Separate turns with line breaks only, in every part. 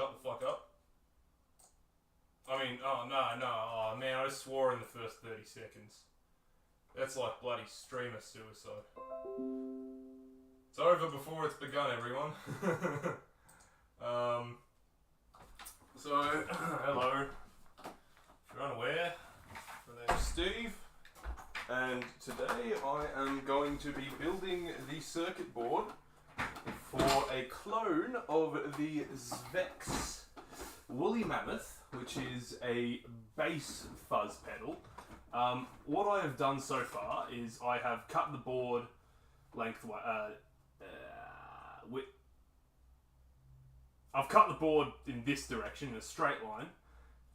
shut the fuck up? I mean, oh man, I just swore in the first 30 seconds. That's like bloody streamer suicide. It's over before it's begun, everyone. So, hello. If you're unaware, my name's Steve, and today I am going to be building the circuit board for a clone of the Zvex Woolly Mammoth, which is a bass fuzz pedal. What I have done so far is I have cut the board lengthwise. I've cut the board in this direction, in a straight line,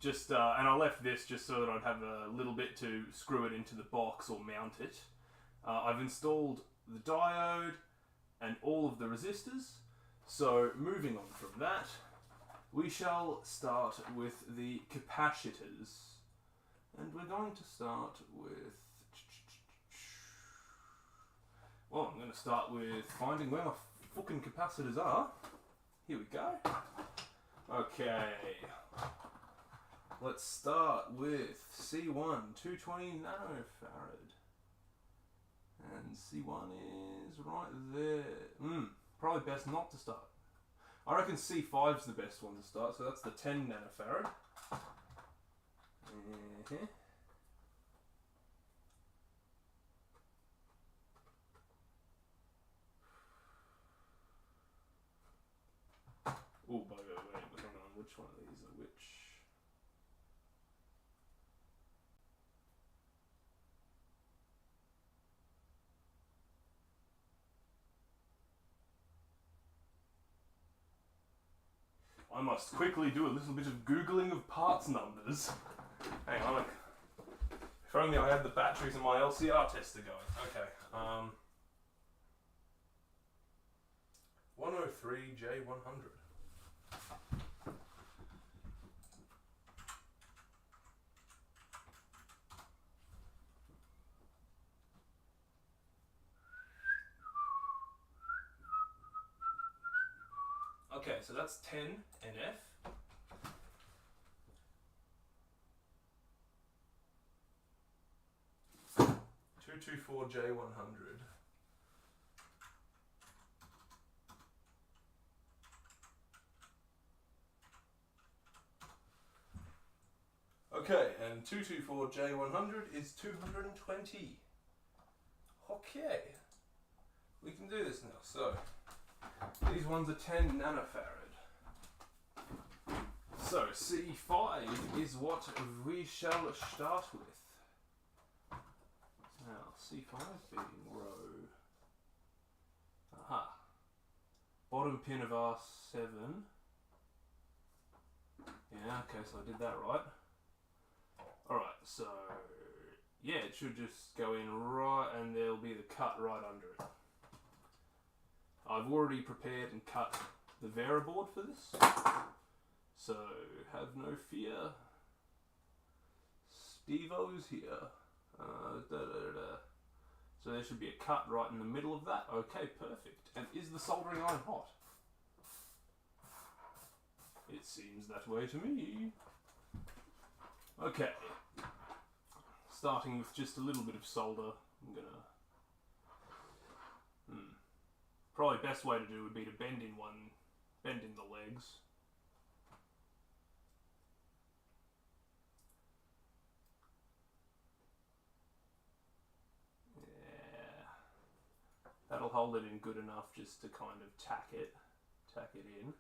just and I left this just so that I'd have a little bit to screw it into the box or mount it. I've installed the diode and all of the resistors, so moving on from that, we shall start with the capacitors. And we're going to start with... Well, I'm going to start with finding where my fucking capacitors are. Here we go. Okay. Let's start with C1, 220 nanofarad. And C1 is right there. Probably best not to start. I reckon C5's the best one to start, so that's the 10 nanofarad. Oh, by the way, hang on, which one of these are which? I must quickly do a little bit of Googling of parts numbers. Hang on. If only I had the batteries in my LCR tester going. Okay. 103J100. Okay, so that's 10 NF. J100. Okay, and 224J100 is 220. Okay, we can do this now. So, these ones are 10 nanofarad. So, C5 is what we shall start with. Now, C5 being row. Aha. Bottom pin of R7. Yeah, okay, so I did that right. Alright, so yeah, it should just go in right, and there'll be the cut right under it. I've already prepared and cut the variaboard for this, so have no fear. Steve-O's here. So there should be a cut right in the middle of that. Okay, perfect. And is the soldering iron hot? It seems that way to me. Okay. Starting with just a little bit of solder. I'm gonna... Probably best way to do would be to bend in the legs. That'll hold it in good enough just to kind of tack it in.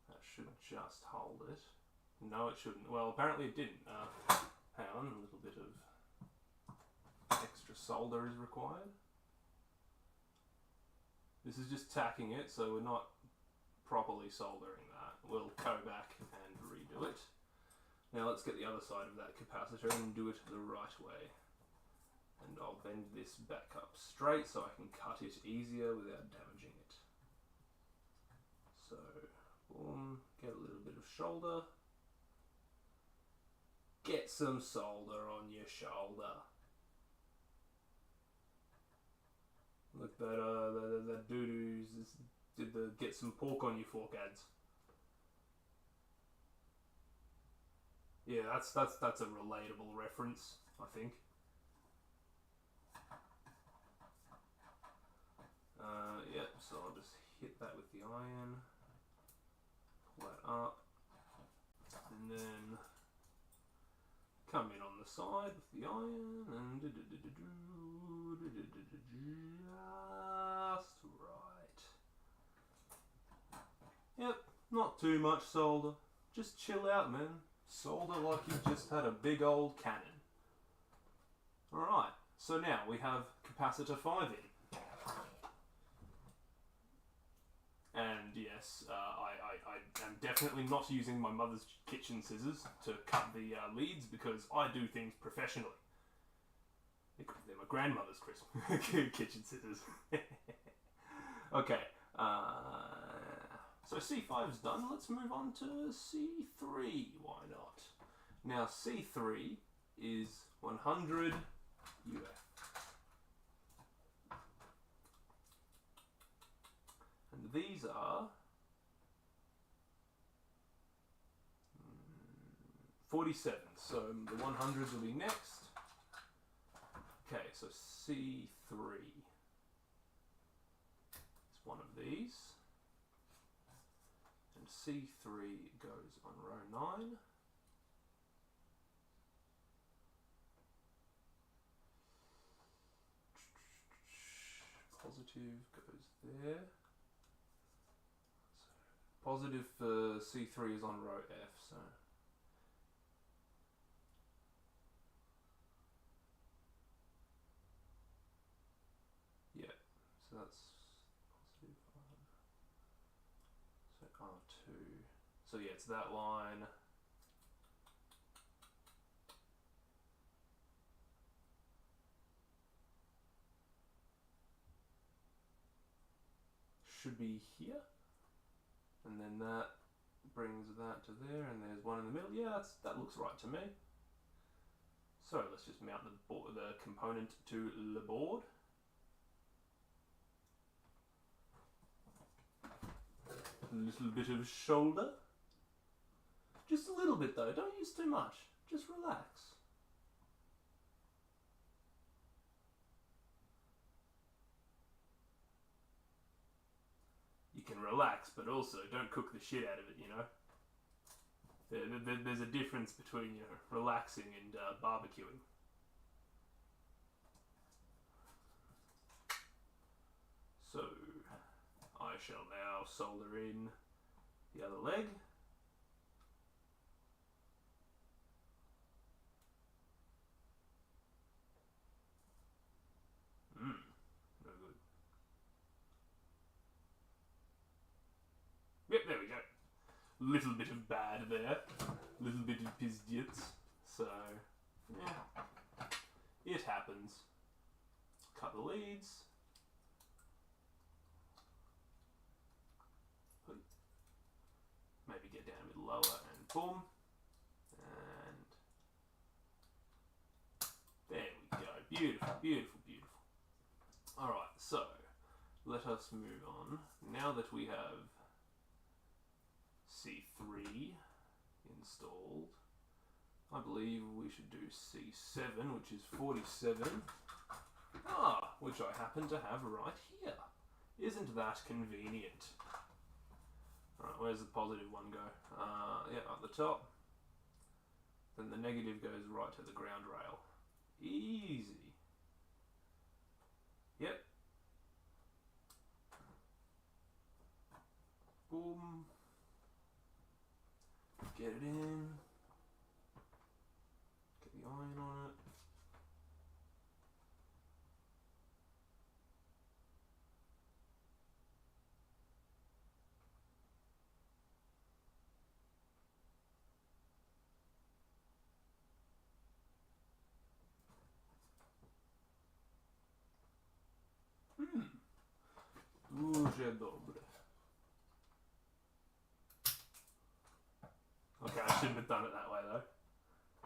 That should just hold it. No, it shouldn't. Well, apparently it didn't. Hang on, a little bit of extra solder is required. This is just tacking it, so we're not properly soldering that. We'll go back and redo it. Now let's get the other side of that capacitor and do it the right way. And I'll bend this back up straight so I can cut it easier without damaging it. So, boom, get a little bit of shoulder. Get some solder on your shoulder. that dude who did the "Get Some Pork on Your Fork" ads. Yeah, that's a relatable reference, I think. Yep. So I'll just hit that with the iron, pull that up, and then come in on the side with the iron and just right. Yep, not too much solder. Just chill out, man. Solder like you just had a big old cannon. Alright, so now we have capacitor 5 in. And yes, I am definitely not using my mother's kitchen scissors to cut the leads because I do things professionally. They're my grandmother's kitchen scissors. Okay, so C5's done. Let's move on to C3. Why not? Now C3 is 100 UF. And these are 47, so the 100s will be next. Okay, so C3 is one of these, and C3 goes on row 9. Positive goes there. Positive for C3 is on row F, so yeah, so that's positive 5. So R2. So yeah, it's that line. Should be here. And then that brings that to there, and there's one in the middle. Yeah, that looks right to me. So let's just mount the component to the board. A little bit of shoulder. Just a little bit though, don't use too much. Just relax. You can relax, but also don't cook the shit out of it, you know? There's a difference between, you know, relaxing and barbecuing. So, I shall now solder in the other leg. No good. Yep, there we go. Little bit of bad there. Little bit of pizdits. So, yeah. It happens. Cut the leads. Maybe get down a bit lower and boom. And there we go. Beautiful, beautiful, beautiful. Alright, so let us move on. Now that we have C3 installed, I believe we should do C7, which is 47. Which I happen to have right here. Isn't that convenient? Alright, where's the positive one go? Yeah, up the top. Then the negative goes right to the ground rail. Easy. Yep. Boom. Get it in. Get the iron on it. Duże dobre. Okay, I shouldn't have done it that way though.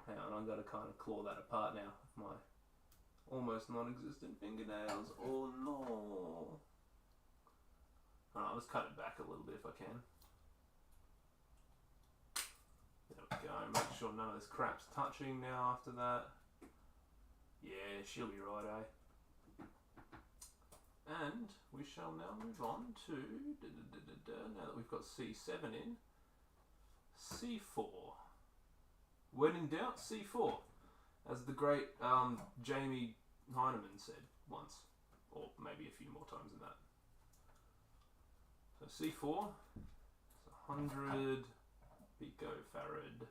Hang on, I've got to kind of claw that apart now with my almost non-existent fingernails. Oh no. I'll just cut it back a little bit if I can. There we go. Make sure none of this crap's touching now after that. Yeah, she'll be right, eh? And we shall now move on to, now that we've got C7 in, C4. When in doubt, C4. As the great Jamie Heineman said once, or maybe a few more times than that. So C4, it's 100 picofarad,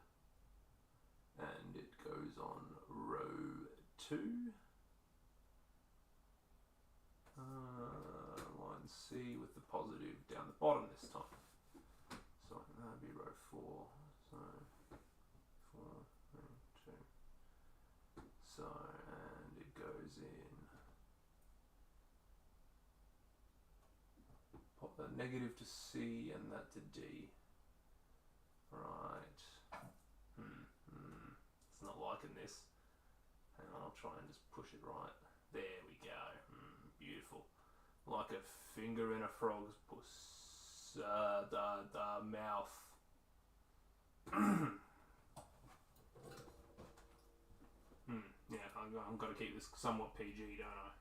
and it goes on row 2. Line C with the positive down the bottom this time. So that'd be row 4. So 4, 3, 2. So, and it goes in. Pop the negative to C and that to D. Right. It's not liking this. Hang on, I'll try and just push it right. There we go. Beautiful. Like a finger in a frog's puss. The mouth. Yeah, I've got to keep this somewhat PG, don't I?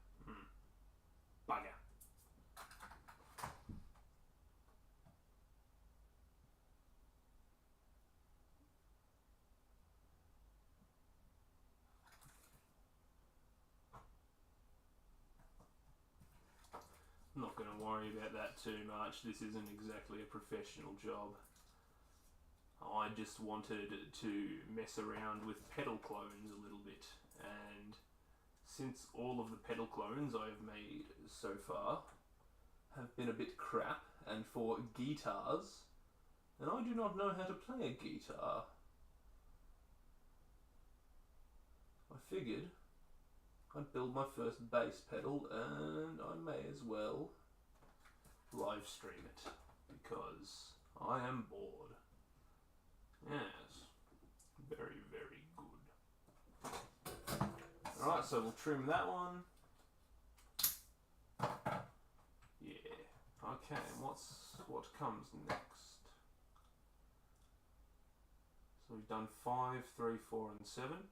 Bugger. I'm not going to worry about that too much. This isn't exactly a professional job. I just wanted to mess around with pedal clones a little bit, and since all of the pedal clones I have made so far have been a bit crap and for guitars, and I do not know how to play a guitar, I figured I'd build my first bass pedal, and I may as well live stream it because I am bored. Yes, very, very good. Alright, so we'll trim that one. Yeah, okay, and what comes next? So we've done 5, 3, 4, and 7.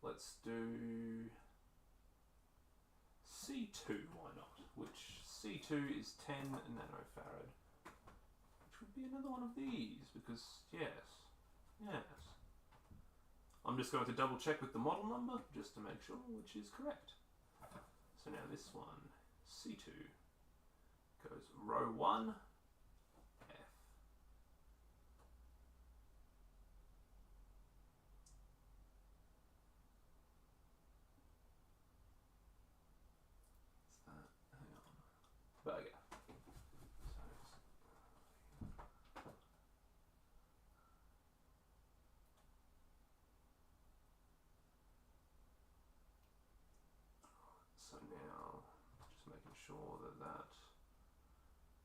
Let's do C2, why not? Which C2 is 10 nanofarad. Which would be another one of these, because yes. I'm just going to double check with the model number, just to make sure which is correct. So now this one, C2, goes row 1, F. Hang on. Bugger. So now, just making sure that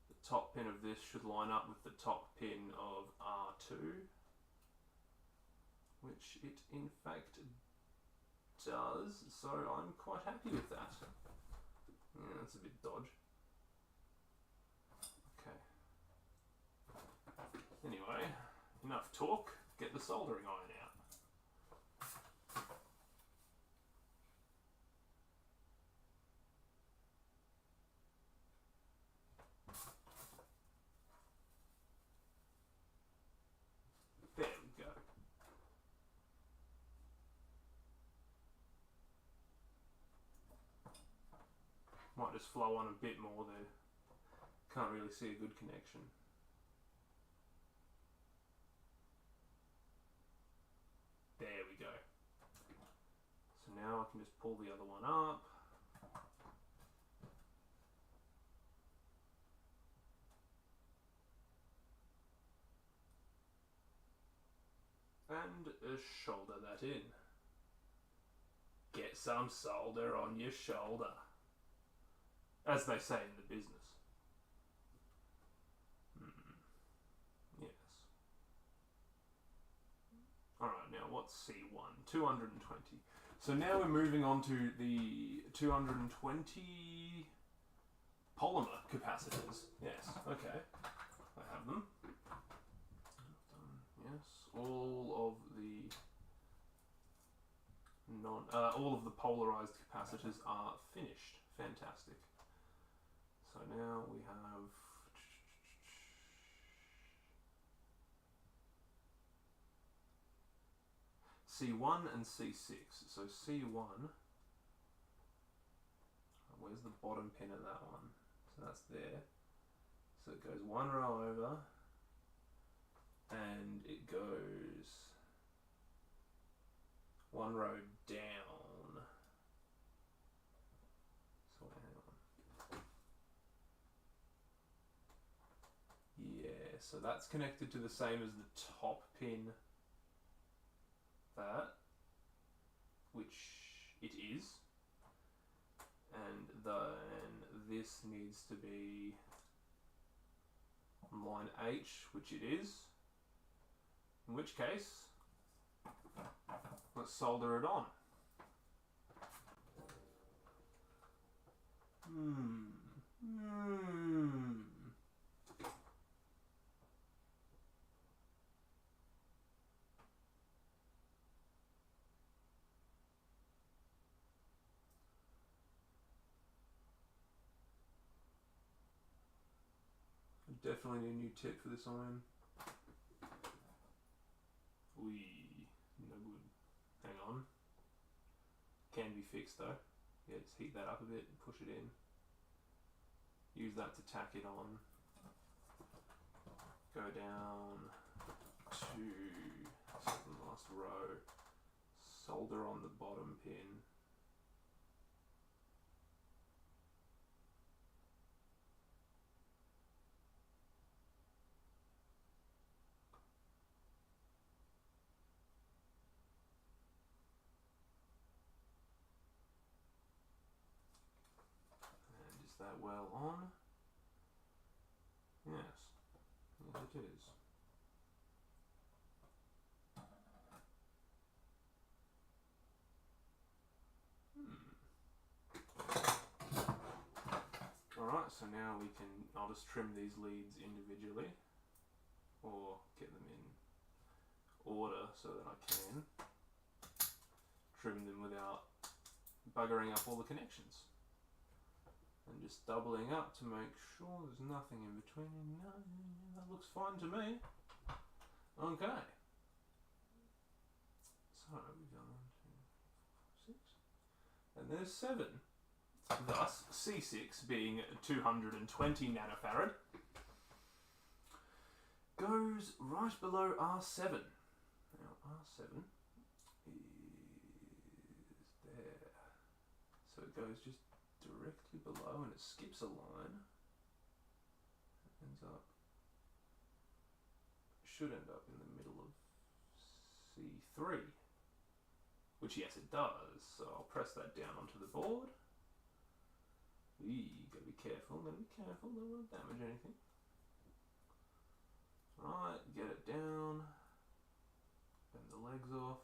the top pin of this should line up with the top pin of R2, which it in fact does, so I'm quite happy with that. Yeah, that's a bit dodge. Okay. Anyway, enough talk, get the soldering iron out. There we go. Might just flow on a bit more there. Can't really see a good connection. There we go. So now I can just pull the other one up. And shoulder that in. Get some solder on your shoulder, as they say in the business. Yes. Alright, now what's C1? 220. So now we're moving on to the 220 polymer capacitors. Yes, okay. I have them. Yes, all of the polarized capacitors are finished. Fantastic. So now we have C1 and C6. So C1, where's the bottom pin of that one? So that's there. So it goes one row over, and it goes one row down. So hang on. Yeah, so that's connected to the same as the top pin, that, which it is. And then this needs to be on line H, which it is. In which case, let's solder it on. Definitely need a new tip for this iron. No good. Hang on. Can be fixed though. Yeah, just heat that up a bit and push it in. Use that to tack it on. Go down to the last row. Solder on the bottom pin. That well on? Yes. Yes, it is. Alright, so now we can, I'll just trim these leads individually, or get them in order so that I can trim them without buggering up all the connections. And just doubling up to make sure there's nothing in between. No, that looks fine to me. Okay. So we've done 1, 2, 4, 5, 6. And there's 7. Thus, C6 being 220 nanofarad goes right below R7. Now R7 is there. So it goes just directly below, and it skips a line. It ends up, should end up in the middle of C3, which yes it does. So I'll press that down onto the board. Gotta be careful, don't want to damage anything. Right, get it down, bend the legs off.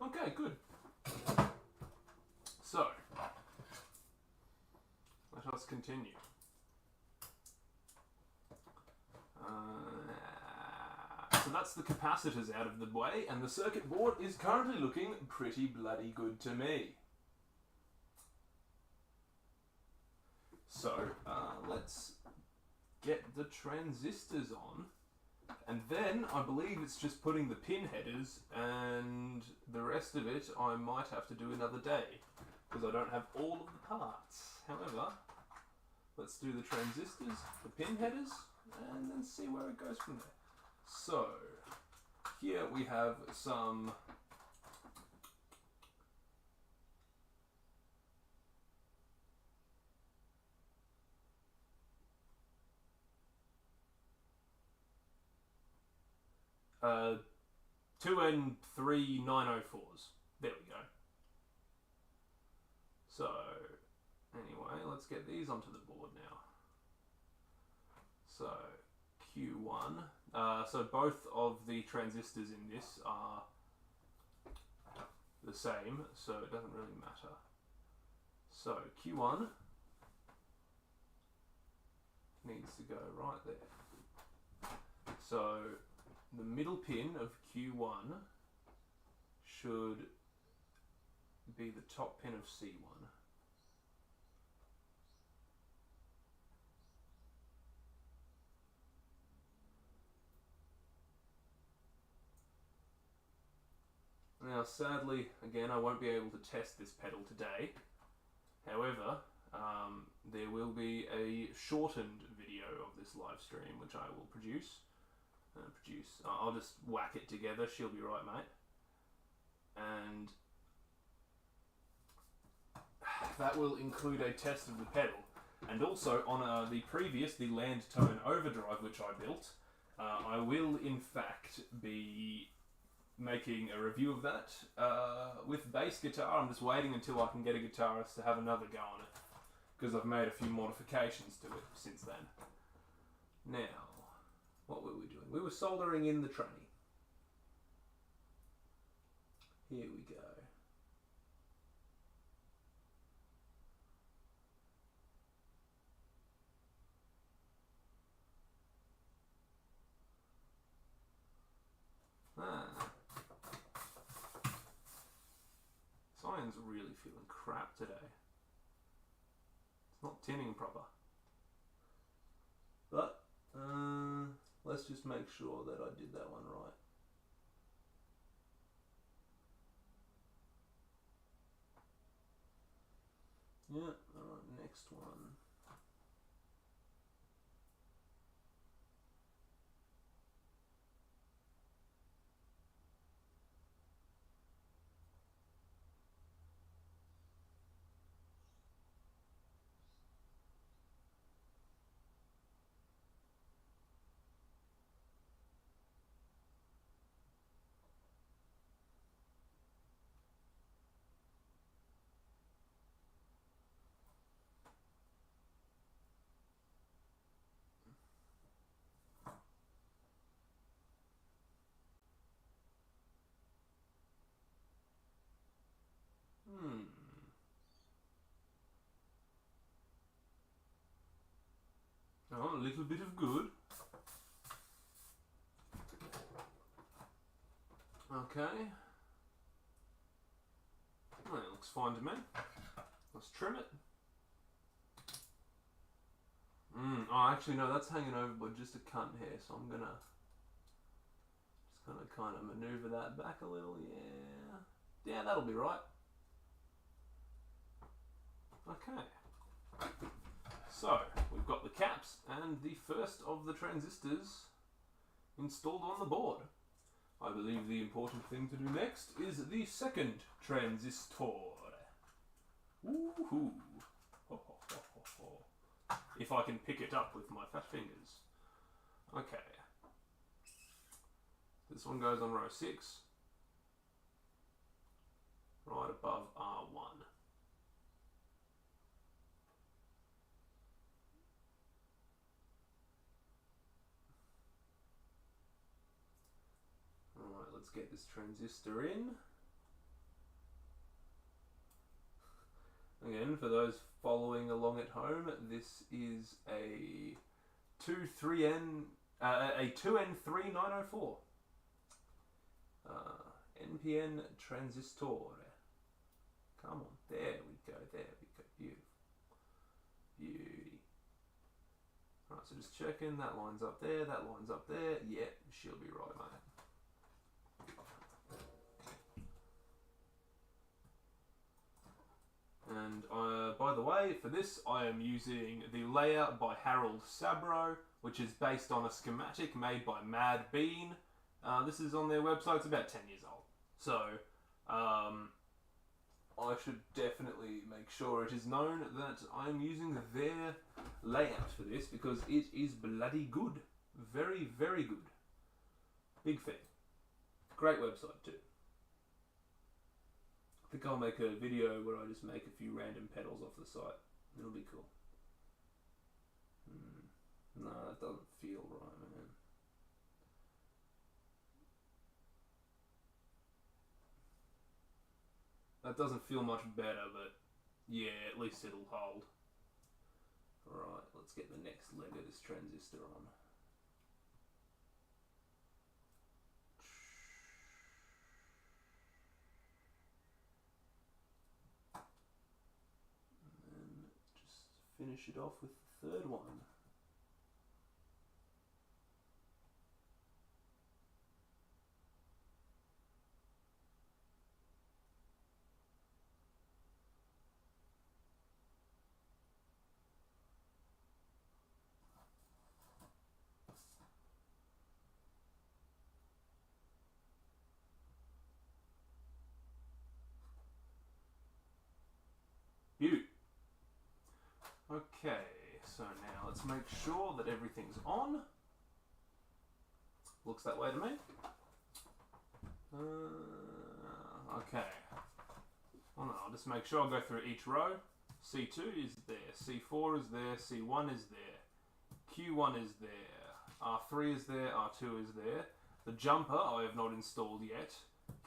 Okay, good. So, let us continue. So that's the capacitors out of the way, and the circuit board is currently looking pretty bloody good to me. So let's get the transistors on, and then I believe it's just putting the pin headers, and the rest of it I might have to do another day because I don't have all of the parts. However, let's do the transistors, the pin headers, and then see where it goes from there. So here we have some uh, 2N3904s. There we go. So anyway, let's get these onto the board now. So Q1. So both of the transistors in this are the same, so it doesn't really matter. So Q1 needs to go right there. So the middle pin of Q1 should be the top pin of C1. Now sadly, again, I won't be able to test this pedal today. However, there will be a shortened video of this live stream which I will produce. I'll just whack it together, she'll be right, mate. And that will include a test of the pedal. And also on the Land Tone Overdrive which I built, I will in fact be making a review of that with bass guitar. I'm just waiting until I can get a guitarist to have another go on it, because I've made a few modifications to it since then. Now, what were we doing? We were soldering in the tranny. Here we go. Cyan's really feeling crap today. It's not tinning proper. But let's just make sure that I did that one right. Yeah, alright, next one. Oh, a little bit of good. Okay. Well, it looks fine to me. Let's trim it. Oh, actually, no, that's hanging over by just a cunt hair, so I'm gonna kind of maneuver that back a little. Yeah, that'll be right. Okay. So we've got the caps and the first of the transistors installed on the board. I believe the important thing to do next is the second transistor. Woohoo! Ho, ho, ho, ho, ho. If I can pick it up with my fat fingers. Okay. This one goes on row 6, right above R1. Alright, let's get this transistor in. Again, for those following along at home, this is a 2N3904 NPN transistor. Come on, there we go, beautiful. Beauty. so just checking, that line's up there, that line's up there. Yeah, she'll be right, mate. And by the way, for this I am using the layout by Harold Sabro, which is based on a schematic made by Mad Bean. This is on their website, it's about 10 years old. So, I should definitely make sure it is known that I'm using their layout for this because it is bloody good. Very, very good. Big fan. Great website too. I think I'll make a video where I just make a few random petals off the site. It'll be cool. No, that doesn't feel right, man. That doesn't feel much better, but yeah, at least it'll hold. Alright, let's get the next leg of this transistor on. And then just finish it off with the third one. Beaut. Okay, so now let's make sure that everything's on. Looks that way to me. Okay. Oh no, I'll just make sure I'll go through each row. C2 is there, C4 is there, C1 is there, Q1 is there, R3 is there, R2 is there. The jumper I have not installed yet.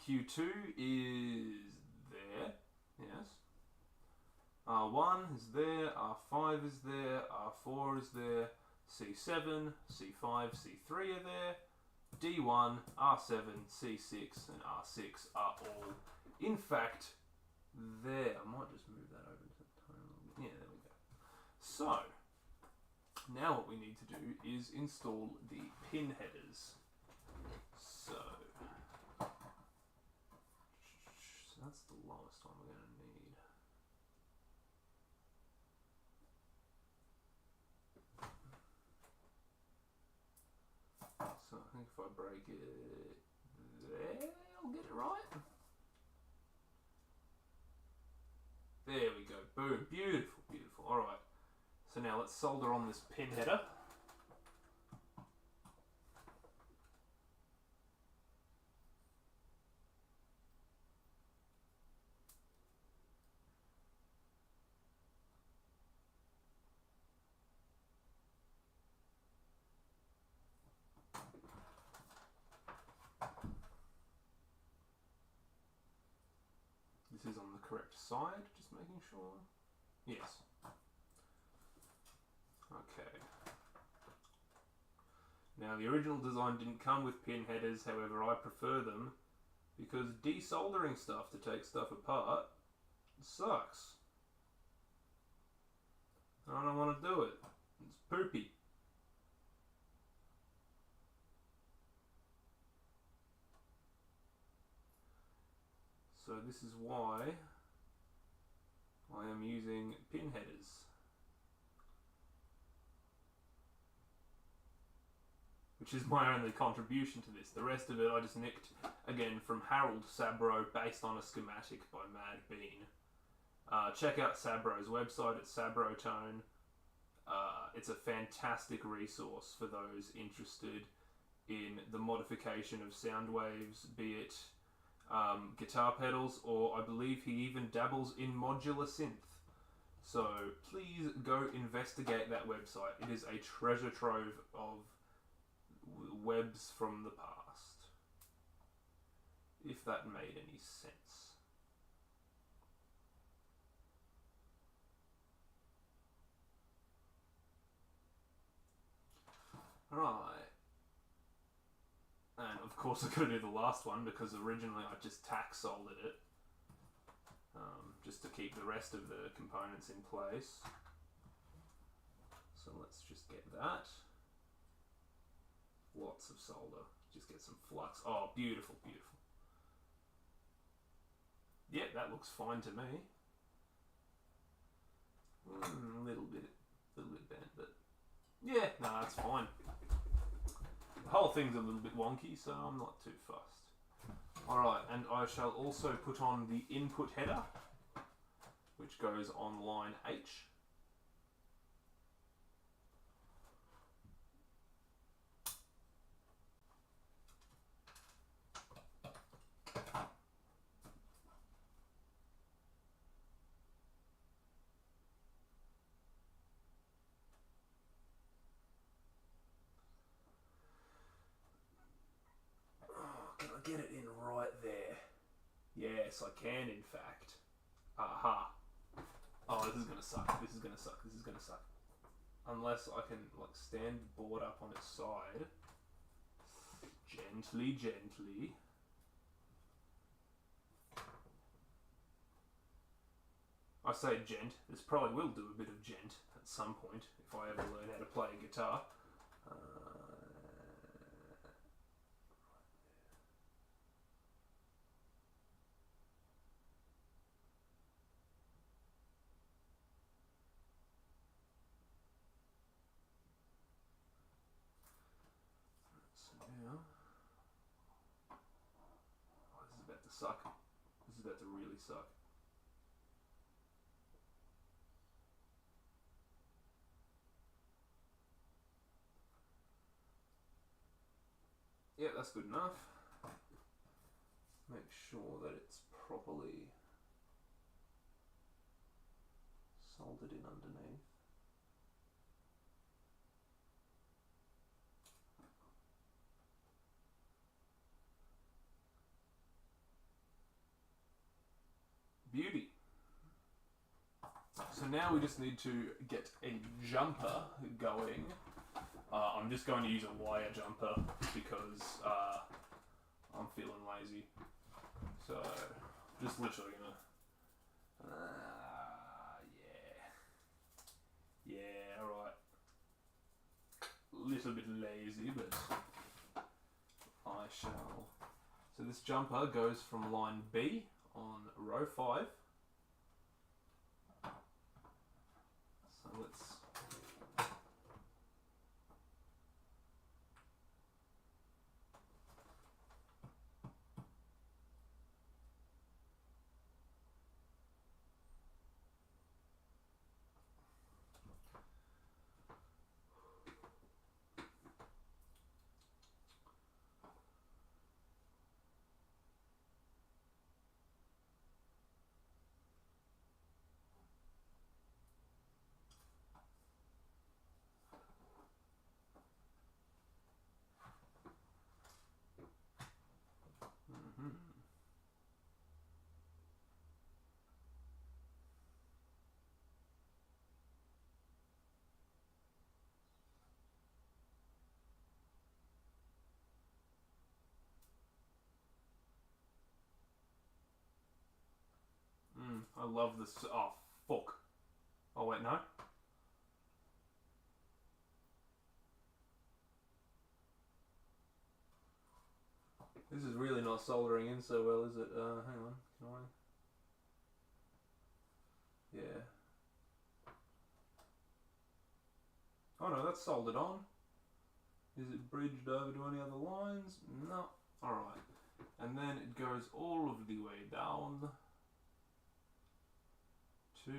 Q2 is there, yes. R1 is there, R5 is there, R4 is there, C7, C5, C3 are there, D1, R7, C6 and R6 are all, in fact, there. I might just move that over to the tone. Yeah, there we go. So, now what we need to do is install the pin headers. So that's the lowest one we're going to need. So I think if I break it there, I'll get it right. There we go. Boom. Beautiful, beautiful. Alright. So now let's solder on this pin header. This is on the correct side, just making sure. Yes. Okay. Now the original design didn't come with pin headers, however I prefer them because desoldering stuff to take stuff apart sucks. I don't want to do it. It's poopy. So this is why I am using pin headers, which is my only contribution to this. The rest of it I just nicked, again, from Harold Sabro, based on a schematic by Mad Bean. Check out Sabro's website at Sabrotone. It's a fantastic resource for those interested in the modification of sound waves, be it guitar pedals, or I believe he even dabbles in modular synth. So please go investigate that website. It is a treasure trove of webs from the past, if that made any sense. Right. And of course I've got to do the last one because originally I just tack soldered it, just to keep the rest of the components in place. So let's just get that. Lots of solder. Just get some flux. Oh, beautiful, beautiful. Yeah, that looks fine to me. A little bit bent, but yeah, no, that's fine. The whole thing's a little bit wonky, so I'm not too fussed. Alright, and I shall also put on the input header, which goes on line H. Can I get it in right there? Yes, I can, in fact. Aha. Oh, this is gonna suck. This is gonna suck. This is gonna suck. Unless I can, like, stand the board up on its side. Gently, gently. I say gent. This probably will do a bit of gent at some point if I ever learn how to play a guitar. So now, oh, this is about to suck. This is about to really suck. Yeah, that's good enough. Make sure that it's properly soldered in underneath. Beauty. So now we just need to get a jumper going. I'm just going to use a wire jumper because I'm feeling lazy. So just literally gonna, yeah, alright. Little bit lazy, but I shall. So this jumper goes from line B on row 5. So let's. I love this. Oh, fuck. Oh, wait, no? This is really not soldering in so well, is it? Hang on. Can I? Yeah. Oh no, that's soldered on. Is it bridged over to any other lines? No. Alright. And then it goes all of the way down to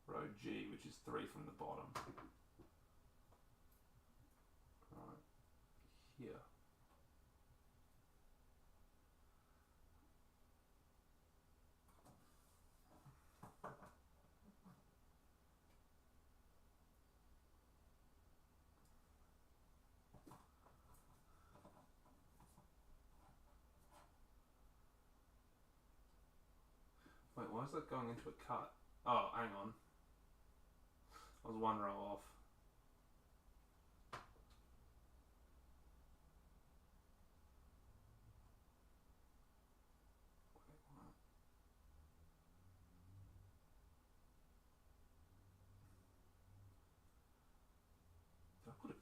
row G, which is 3 from the bottom. Right here. Wait, why is that going into a cut? Oh, hang on. I was 1 row off.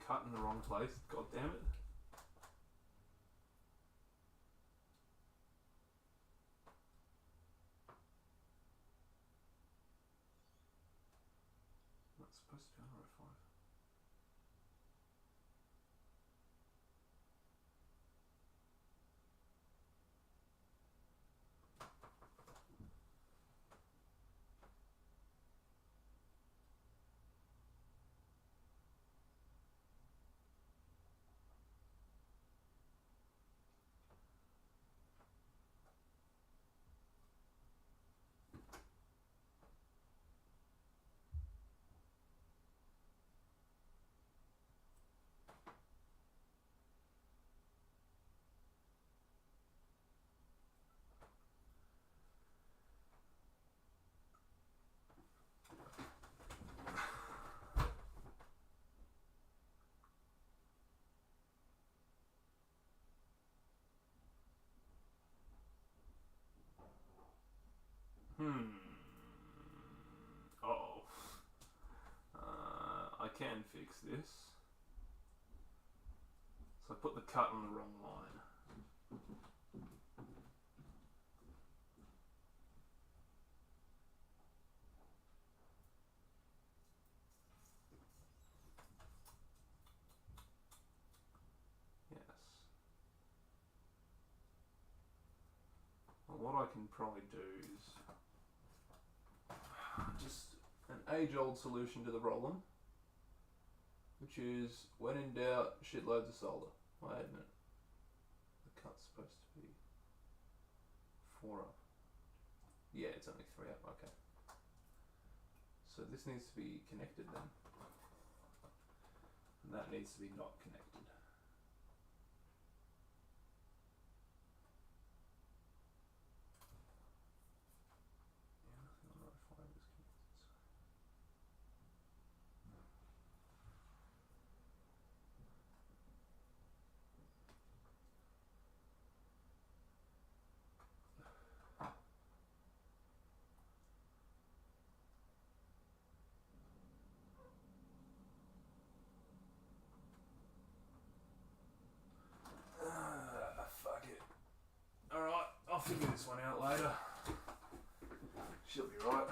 cut in the wrong place. God damn it. That's supposed to be on row 5. Uh-oh. I can fix this. So I put the cut on the wrong line. Yes. Well, what I can probably do is just an age-old solution to the problem, which is, when in doubt, shitloads of solder. Wait a minute. The cut's supposed to be 4 up. Yeah, it's only 3 up, okay. So this needs to be connected then. And that needs to be not connected. Yeah, nothing on row 5 is connected. Fuck it. Alright, I'll figure this one out later. She'll be right.